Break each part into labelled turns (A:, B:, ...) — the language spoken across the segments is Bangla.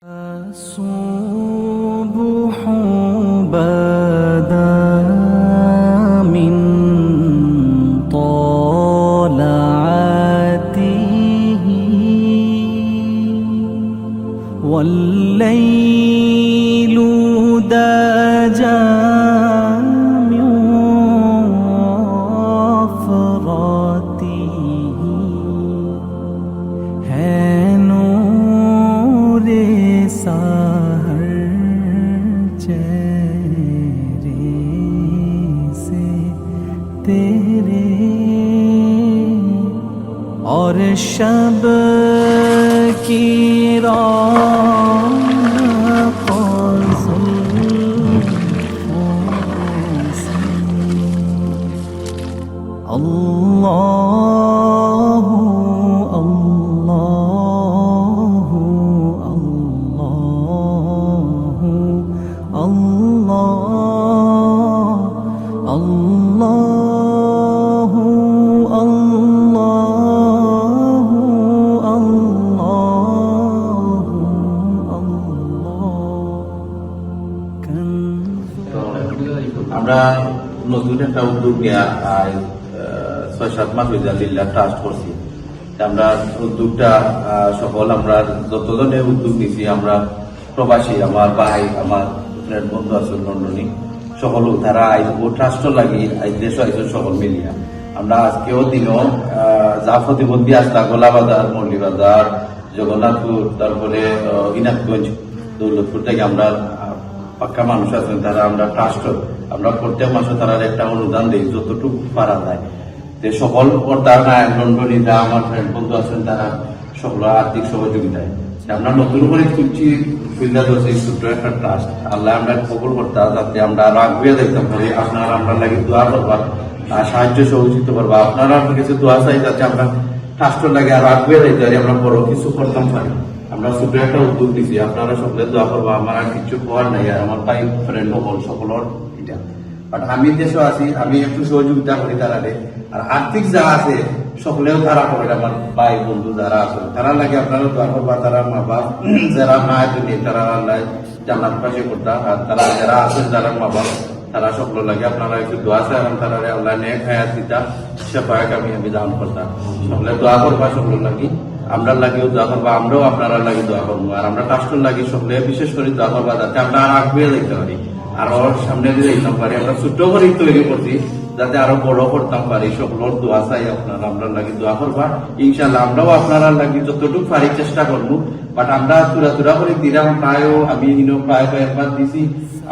A: الصبح بدا من طلعته والليل دجى من وفرته है नूर सहर चेहरे से तेरे और शब की रौनकों जुल्फों से अल्लाह अल्लाह अल्लाह अल्लाह अल्लाह
B: আমরা নতুন একটা উদ্যোগ নিয়ে ৬-৭ মাস হয়েছে আলহামদুলিল্লাহ ট্রাস্ট করছি। আমরা উদ্যোগটা সকল আমরা যতজনে উদ্যোগ নিছি আমরা প্রবাসী, আমার ভাই, আমার ফ্রেন্ড বন্ধু আছেন লন্ডনী, সকল তারা আইব ট্রাস্ট লাগি দেশ আইসন সকল মিলিয়া আমরা আজকেও দিনও যা প্রতিবন্ধী আসলা গোলাবাজার, মৌলিবাজার, জগন্নাথপুর, তারপরে ইনাথগঞ্জ, দৌলতপুর থেকে আমরা পাক্কা মানুষ আছেন তারা আমরা ট্রাস্ট আমরা প্রত্যেক মাসে তারা একটা অনুদান দিই যতটুকু পারা যায়। সকল লন্ডনী যা আমার ফ্রেন্ড বন্ধু আছেন তারা সকল আর্থিক সহযোগিতায় আমরা নতুন করে খুঁজছি ফিল্ডার হচ্ছে ছোট্ট একটা ট্রাস্ট। আল্লাহ আমরা কবুল করতে যাতে আমরা আরো আগুয়ে দেখতে পারি, আপনারা আমরা লাগে দোয়া করবার সাহায্য সহযোগিতা করবা, আপনারা আপনার কাছে দোয়া চাই যাতে আমরা ট্রাস্টের লাগে আরো আগুয়ে দেখতে পারি, আমরা বড় কিছু করতাম পারি। আমরা ছোট একটা উদ্যোগ দিচ্ছি, আপনারা সকলে দোয়া করবো, আমার আর কিছু হওয়ার নাই। আর আমার ভাই ফ্রেন্ড হল সকলের এটা বাট আমি দেশও আছি, আমি একটু সহযোগিতা করি তারা আর আর্থিক যা আছে সকলেও তারা করে। আমার ভাই বন্ধু যারা আছে তারা লাগে আপনারা দোয়া করবা, তারা মা বাপ যারা মা তুমি তারা আল্লাহ জান্নাত পাশে করতাম, আর তারা যারা আছেন যারা মা বাপ তারা সকল লাগে আপনারা একটু দোয়া চাই এবং তারা আল্লাহ নেক হায়াত দিতা সেফায়াক আমি দান করতাম। সকলে দোয়া করবা, সকল লাগি আমরা লাগিও দোয়া করবা, আমরাও আপনারা লাগি দোয়া করবো। আর আমরা ট্রাস্টের লাগি সকলে বিশেষ করে দোয়া করবা যাতে আমরা আর আগুয়ে দেখতে পারি, আরো সামনে দিয়ে দেখতাম পারি। আমরা ছোট্ট করে তৈরি করছি যাতে আরো বড় করতাম পারি। সকলের দোয়া চাই আপনারা আমরা লাগি দোয়া করবা। ইনশাল্লাহ আমরাও আপনারা লাগি যতটুকু পারি চেষ্টা করবো। বাট আমরা তুরা করে দিলাম প্রায় আমি প্রায় একবার দিছি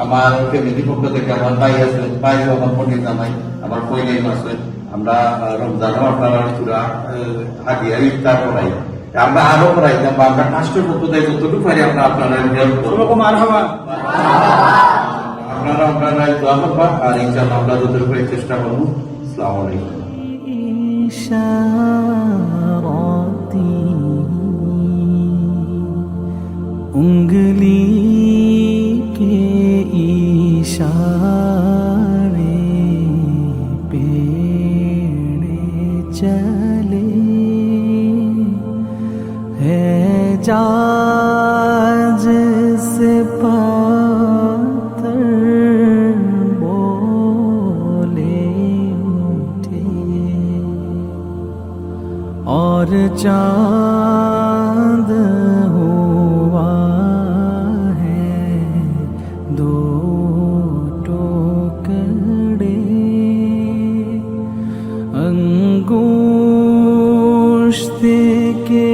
B: আমার ফ্যামিলির পক্ষ থেকে। আমার ভাই আছে, ভাইও আমার পণ্ডিত জামাই, আমার পৈনাইম আছে। আমরা রমজানও আপনারা তুরা হাদিয়া ইফতার করাই, আমরা আরো করাইতাম বা আমরা ট্রাস্টের পক্ষ থেকে যতটুকু পারি আমরা আপনারা আপনারা দোয়া করবা। আর ইনশাআল্লাহ আমরা যতটুকু করে চেষ্টা করবো। আসসালামু আলাইকুম।
A: इशाराती उंगली के इशारे पे चले है जाज से पातर बोले उठे और चांद हुआ है दो टुकड़े अंगूष्ठ के